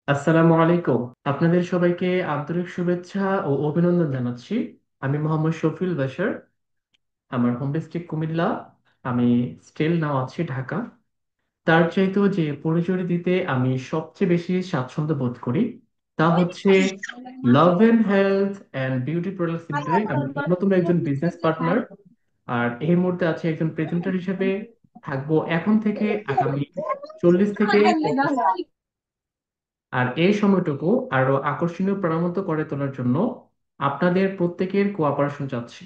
আসসালামু আলাইকুম। আপনাদের সবাইকে আন্তরিক শুভেচ্ছা ও অভিনন্দন জানাচ্ছি। আমি মোহাম্মদ শফিউল বাশার। আমার হোম ডিস্ট্রিক্ট কুমিল্লা। আমি স্টিল নাও আছি ঢাকা। তার চাইতেও যে পরিচয় দিতে আমি সবচেয়ে বেশি স্বাচ্ছন্দ্য বোধ করি তা হচ্ছে Love and health and beauty Products লিমিটেডে আমি অন্যতম একজন বিজনেস পার্টনার। আর এই মুহূর্তে আছে একজন প্রেজেন্টার হিসেবে। থাকবো এখন থেকে আগামী 40 থেকে 50। আর এই সময়টুকু আরো আকর্ষণীয় প্রাণবন্ত করে তোলার জন্য আপনাদের প্রত্যেকের কোঅপারেশন চাচ্ছি,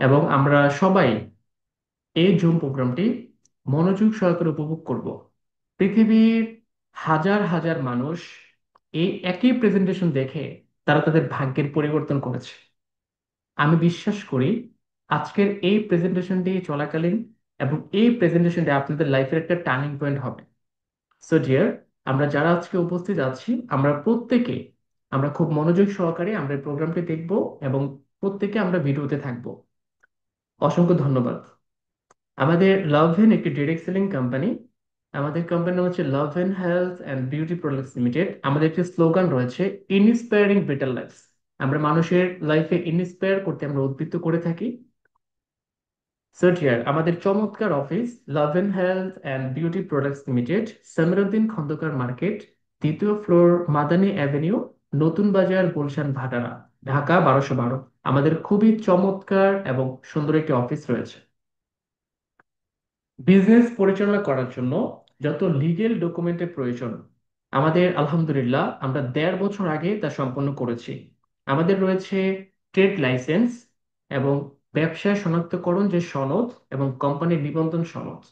এবং আমরা সবাই এই জুম প্রোগ্রামটি মনোযোগ সহকারে উপভোগ করব। পৃথিবীর হাজার হাজার মানুষ এই একই প্রেজেন্টেশন দেখে তারা তাদের ভাগ্যের পরিবর্তন করেছে। আমি বিশ্বাস করি আজকের এই প্রেজেন্টেশনটি চলাকালীন এবং এই প্রেজেন্টেশনটি আপনাদের লাইফের একটা টার্নিং পয়েন্ট হবে। সো ডিয়ার, আমরা যারা আজকে উপস্থিত আছি আমরা খুব মনোযোগ সহকারে আমরা এই প্রোগ্রামটি দেখব, এবং প্রত্যেকে আমরা ভিডিওতে থাকব। অসংখ্য ধন্যবাদ। আমাদের লাভেন একটি ডিরেক্ট সেলিং কোম্পানি। আমাদের কোম্পানির নাম হচ্ছে Love and health and beauty products Limited. আমাদের একটি স্লোগান রয়েছে, ইনস্পায়ারিং বেটার লাইফ। আমরা মানুষের লাইফে ইন্সপায়ার করতে আমরা উদ্বুদ্ধ করে থাকি। সো ডিয়ার, আমাদের চমৎকার office love and health and beauty products limited, Samiruddin Khandakar market, দ্বিতীয় ফ্লোর, মাদানী অ্যাভিনিউ, নতুন বাজার, গুলশান, ভাটারা, ঢাকা 1212। আমাদের খুবই চমৎকার এবং সুন্দর একটি অফিস রয়েছে। বিজনেস পরিচালনা করার জন্য যত লিগেল ডকুমেন্টের প্রয়োজন, আমাদের আলহামদুলিল্লাহ আমরা 1.5 বছর আগে তা সম্পন্ন করেছি। আমাদের রয়েছে ট্রেড লাইসেন্স এবং ব্যবসায় শনাক্তকরণ যে সনদ এবং কোম্পানির নিবন্ধন সনদ।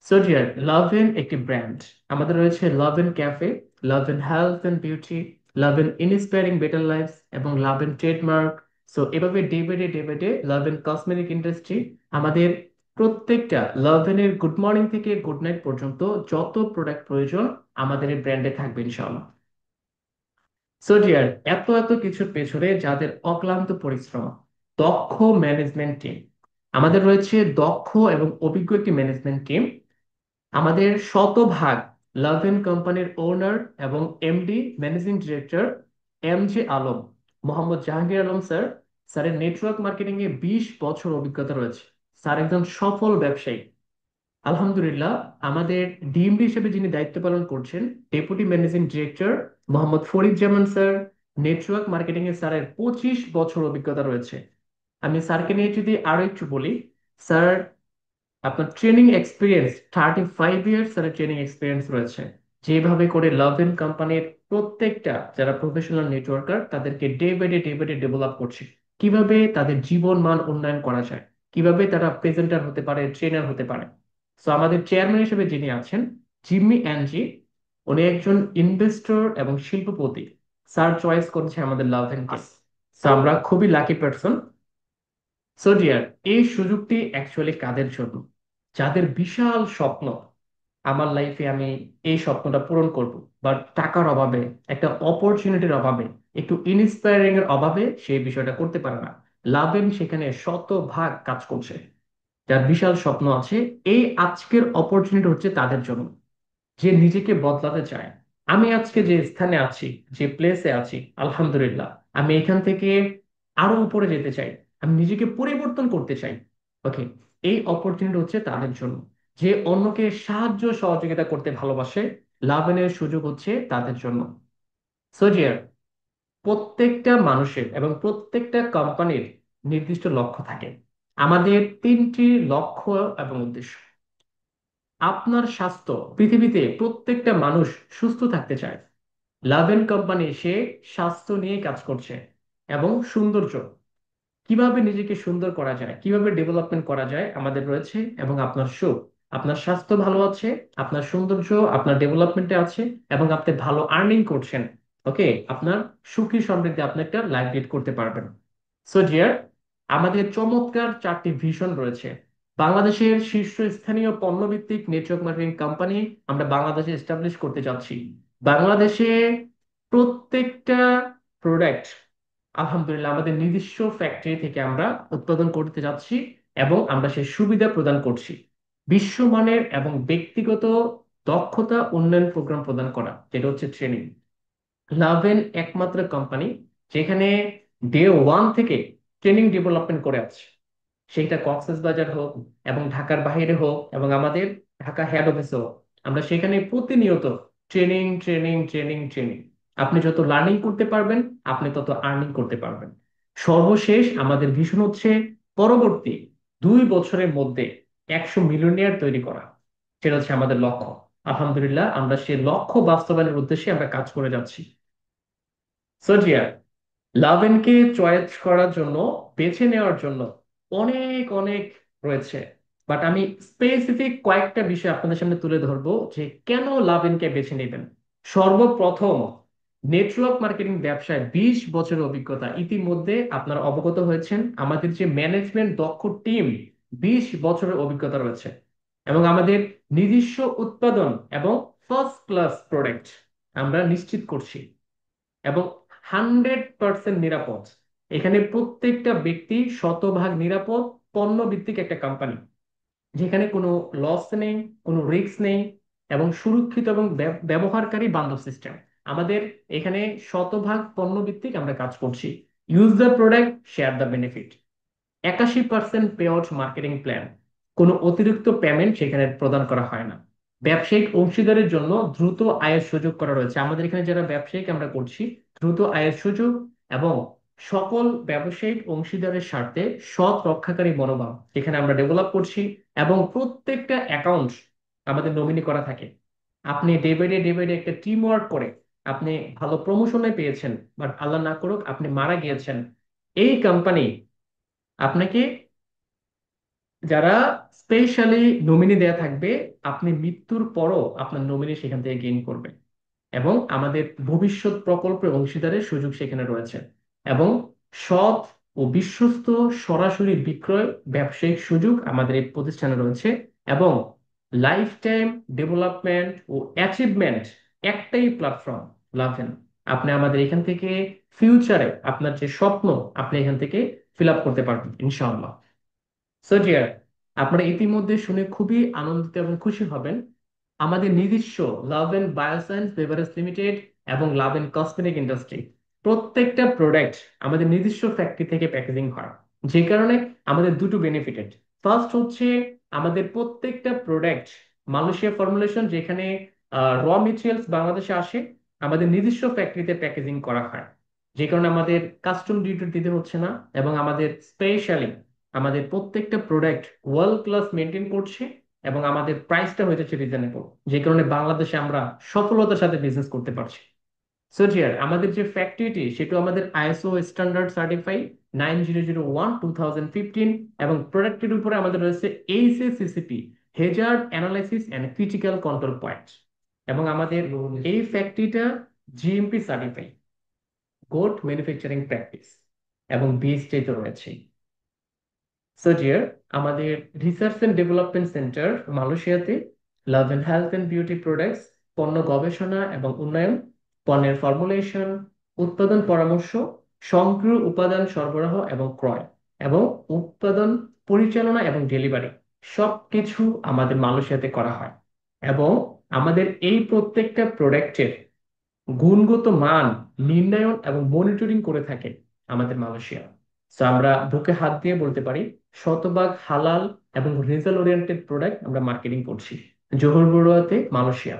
সো ডিয়ার, লাভেন একটি ব্র্যান্ড। আমাদের রয়েছে Laven cafe, Laven health and beauty, Laven inspiring better life এবং লাভেন ট্রেডমার্ক। সো এভাবে day by day Laven cosmetic industry. আমাদের প্রত্যেকটা লাভেনের গুড মর্নিং থেকে গুড নাইট পর্যন্ত যত প্রোডাক্ট প্রয়োজন আমাদের এই ব্র্যান্ডে থাকবে ইনশাআল্লাহ। সো ডিয়ার, এত এত কিছুর পেছনে যাদের অক্লান্ত পরিশ্রম, দক্ষ ম্যানেজমেন্ট টিম। আমাদের রয়েছে দক্ষ এবং অভিজ্ঞ একটি ম্যানেজমেন্ট টিম। আমাদের শতভাগ লাভেন কোম্পানির ওনার এবং MD managing director MJ Alam, Mohammad Jahangir Alam sir. স্যারের নেটওয়ার্ক মার্কেটিং এ 20 বছর অভিজ্ঞতা রয়েছে। স্যার একজন সফল ব্যবসায়ী। আলহামদুলিল্লাহ, আমাদের ডিএমডি হিসেবে যিনি দায়িত্ব পালন করছেন, deputy managing director Mohammad Farid Zaman sir. Network marketing এ স্যারের 25 বছর অভিজ্ঞতা রয়েছে। আমি স্যারকে নিয়ে যদি আরো একটু বলি, স্যার আপনার ট্রেনিং এক্সপিরিয়েন্স 35 ইয়ার্স তার ট্রেনিং এক্সপিরিয়েন্স রয়েছে। যেভাবে করে লাভ ইন কোম্পানির প্রত্যেকটা যারা প্রফেশনাল নেটওয়ার্কার তাদেরকে ডে বাই ডে ডেভেলপ করছে, কিভাবে তাদের জীবন মান উন্নয়ন করা যায়, কিভাবে তারা প্রেজেন্টার হতে পারে, ট্রেনার হতে পারে। সো আমাদের চেয়ারম্যান হিসেবে যিনি আছেন, জিম্মি অ্যানজি, উনি একজন ইনভেস্টর এবং শিল্পপতি। স্যার চয়েস করছে আমাদের লাভ ইন কেস। সো আমরা খুবই লাকি পার্সন। সো ডিয়ার, এই সুযোগটি অ্যাকচুয়ালি কাদের জন্য? যাদের বিশাল স্বপ্ন, আমার লাইফে আমি এই স্বপ্নটা পূরণ করব, বাট টাকার অভাবে, একটা অপরচুনিটির অভাবে, একটু ইন্সপায়ারিং এর অভাবে সেই বিষয়টা করতে পারে না। লাভেন সেখানে শতভাগ কাজ করছে। যার বিশাল স্বপ্ন আছে, এই আজকের অপরচুনিটি হচ্ছে তাদের জন্য, যে নিজেকে বদলাতে চায়। আমি আজকে যে স্থানে আছি, যে প্লেসে আছি, আলহামদুলিল্লাহ, আমি এখান থেকে আরো উপরে যেতে চাই। আমি নিজেকে পরিবর্তন করতে চাই। ওকে, এই অপরচুনিটি হচ্ছে তাদের জন্য। যে অন্যকে সাহায্য সহযোগিতা করতে ভালোবাসে, লাভের সুযোগ হচ্ছে তাদের জন্য। সো ডিয়ার, প্রত্যেকটা মানুষের এবং প্রত্যেকটা কোম্পানির নির্দিষ্ট লক্ষ্য থাকে। আমাদের 3টি লক্ষ্য এবং উদ্দেশ্য। আপনার স্বাস্থ্য, পৃথিবীতে প্রত্যেকটা মানুষ সুস্থ থাকতে চায়। লাভেন কোম্পানি সে স্বাস্থ্য নিয়ে কাজ করছে, এবং সৌন্দর্য, কিভাবে নিজেকে সুন্দর করা যায়, কিভাবে ডেভেলপমেন্ট করা যায় আমাদের রয়েছে। এবং আপনার সুখ, আপনার স্বাস্থ্য ভালো আছে, আপনার সৌন্দর্য আপনার ডেভেলপমেন্টে আছে, এবং আপনি ভালো আর্নিং করছেন। ওকে, আপনার সুখী সমৃদ্ধি আপনি একটা লাইফ লিড করতে পারবেন। সো ডিয়ার, আমাদের চমৎকার 4টি ভিশন রয়েছে। বাংলাদেশের শীর্ষস্থানীয় পণ্যভিত্তিক নেটওয়ার্ক মার্কেটিং কোম্পানি আমরা বাংলাদেশে এস্টাবলিশ করতে যাচ্ছি। বাংলাদেশে প্রত্যেকটা প্রোডাক্ট আলহামদুলিল্লাহ আমাদের নিজস্ব ফ্যাক্টরি থেকে আমরা উৎপাদন করতে যাচ্ছি, এবং আমরা সেই সুবিধা প্রদান করছি। বিশ্বমানের এবং ব্যক্তিগত দক্ষতা উন্নয়ন প্রোগ্রাম প্রদান করা, যেটা হচ্ছে ট্রেনিং। লাভেন একমাত্র কোম্পানি যেখানে ডে 1 থেকে ট্রেনিং ডেভেলপমেন্ট করে আছে, সেটা কক্সবাজার হোক এবং ঢাকার বাইরে হোক এবং আমাদের ঢাকা হেড অফিসে হোক। আমরা সেখানে প্রতিনিয়ত ট্রেনিং ট্রেনিং ট্রেনিং ট্রেনিং। আপনি যত লার্নিং করতে পারবেন, আপনি তত আর্নিং করতে পারবেন। সর্বশেষ আমাদের ভিশন হচ্ছে পরবর্তী 2 বছরের মধ্যে 100 মিলিয়নিয়ার তৈরি করা। সেটা হচ্ছে আমাদের লক্ষ্য। আলহামদুলিল্লাহ, আমরা সেই লক্ষ্য বাস্তবায়নের উদ্দেশ্যে আমরা কাজ করে যাচ্ছি। সজিয়া, লাভেনকে চয়েস করার জন্য, বেছে নেওয়ার জন্য অনেক অনেক রয়েছে। বাট আমি স্পেসিফিক কয়েকটা বিষয় আপনাদের সামনে তুলে ধরবো যে কেন লাভেনকে বেছে নেবেন। সর্বপ্রথম, নেটওয়ার্ক মার্কেটিং ব্যবসায় 20 বছরের অভিজ্ঞতা। ইতিমধ্যে আপনারা অবগত হয়েছেন আমাদের যে ম্যানেজমেন্ট দক্ষ টিম, 20 বছরের অভিজ্ঞতা রয়েছে। এবং আমাদের নিজস্ব উৎপাদন এবং ফার্স্ট ক্লাস প্রোডাক্ট আমরা নিশ্চিত করছি, এবং 100% নিরাপদ। এখানে প্রত্যেকটা ব্যক্তি শতভাগ নিরাপদ। পণ্য ভিত্তিক একটা কোম্পানি যেখানে কোনো লস নেই, কোনো রিস্ক নেই, এবং সুরক্ষিত এবং ব্যবহারকারী বান্ধব সিস্টেম। আমাদের এখানে শতভাগ পণ্য ভিত্তিক আমরা কাজ করছি। Use the product, share the benefit. 81% pay out marketing plan. কোনো অতিরিক্ত পেমেন্ট সেখানে প্রদান করা হয় না। ব্যবসায়িক অংশীদারের জন্য দ্রুত আয়ের সুযোগ করা রয়েছে। আমাদের এখানে যারা ব্যবসায়িক আমরা করছি, দ্রুত আয়ের সুযোগ এবং সকল ব্যবসায়িক অংশীদারের স্বার্থে সৎ রক্ষাকারী মনোভাব যেখানে আমরা ডেভেলপ করছি। এবং প্রত্যেকটা অ্যাকাউন্ট আমাদের নমিনি করা থাকে। আপনি ডে বাই ডে একটা টিম ওয়ার্ক করে আপনি ভালো প্রমোশনে পেয়েছেন, বাট আল্লাহ না করুক আপনি মারা গিয়েছেন, এই কোম্পানি আপনাকে যারা স্পেশালি নমিনি দেয়া থাকবে, আপনি মৃত্যুর পরও আপনার নমিনি সেখান থেকে গেইন করবে। এবং আমাদের ভবিষ্যৎ প্রকল্পের অংশীদারের সুযোগ সেখানে রয়েছে। এবং সৎ ও বিশ্বস্ত সরাসরি বিক্রয় ব্যবসায়িক সুযোগ আমাদের এই প্রতিষ্ঠানে রয়েছে। এবং লাইফ টাইম ডেভেলপমেন্ট ও অ্যাচিভমেন্ট একটাই প্ল্যাটফর্ম, লাভেন। আপনি আমাদের এখান থেকে ফিউচারে আপনার যে স্বপ্ন, আপনি এখান থেকে ফিল আপ করতে পারবেন ইনশাআল্লাহ। সো ডিয়ার, আপনারা ইতিমধ্যে শুনে খুবই আনন্দিত এবং খুশি হবেন। আমাদের নিজস্ব Love and Bioscience Beverage Limited এবং লাভ এন্ড কসমেটিক ইন্ডাস্ট্রি, প্রত্যেকটা প্রোডাক্ট আমাদের নিজস্ব ফ্যাক্টরি থেকে প্যাকেজিং হয়। যে কারণে আমাদের দুটো বেনিফিটেড। ফার্স্ট হচ্ছে আমাদের প্রত্যেকটা প্রোডাক্ট মালয়েশিয়া ফর্মুলেশন, যেখানে র মেটেরিয়ালস বাংলাদেশে আসে, আমাদের নিজস্ব ফ্যাক্টরিতে প্যাকেজিং করা হয়। যে কারণে আমাদের কাস্টম ডিউটি দিতে হচ্ছে না। এবং আমাদের স্পেশালি আমাদের প্রত্যেকটা প্রোডাক্ট ওয়ার্ল্ড ক্লাস মেনটেন করছে। এবং আমাদের প্রাইসটা হয়ে যাচ্ছে রিজনেবল, যে কারণে বাংলাদেশে আমরা সফলতার সাথে বিজনেস করতে পারছি। সো জিয়ার, আমাদের যে ফ্যাক্টরিটি সেটা আমাদের আইএসও স্ট্যান্ডার্ড সার্টিফাইড 9001/2015। এবং প্রোডাক্টের উপরে আমাদের রয়েছে HACCP, hazard analysis and critical control point. এবং আমাদের এই ফ্যাক্টরিটা GMP certified, good manufacturing practice, এবং বিএসটি তো রয়েছে। সো ডিয়ার, আমাদের রিসার্চ এন্ড ডেভেলপমেন্ট সেন্টার মালয়েশিয়াতে love and health and beauty products, পণ্য গবেষণা এবং উন্নয়ন, পণ্যের ফর্মুলেশন, উৎপাদন পরামর্শ, সক্রিয় উপাদান সরবরাহ এবং ক্রয়, এবং উৎপাদন পরিচালনা এবং ডেলিভারি, সবকিছু আমাদের মালয়েশিয়াতে করা হয়। এবং আমাদের এই প্রত্যেকটা প্রোডাক্টের গুণগত মান নির্ণয়ন এবং মনিটরিং করে থাকে আমাদের মালয়েশিয়া। তো আমরা বুকে হাত দিয়ে বলতে পারি শতভাগ হালাল এবং রেজাল্ট ওরিয়েন্টেড প্রোডাক্ট আমরা মার্কেটিং করছি জোহর বড়ুয়াতে, মালয়েশিয়া।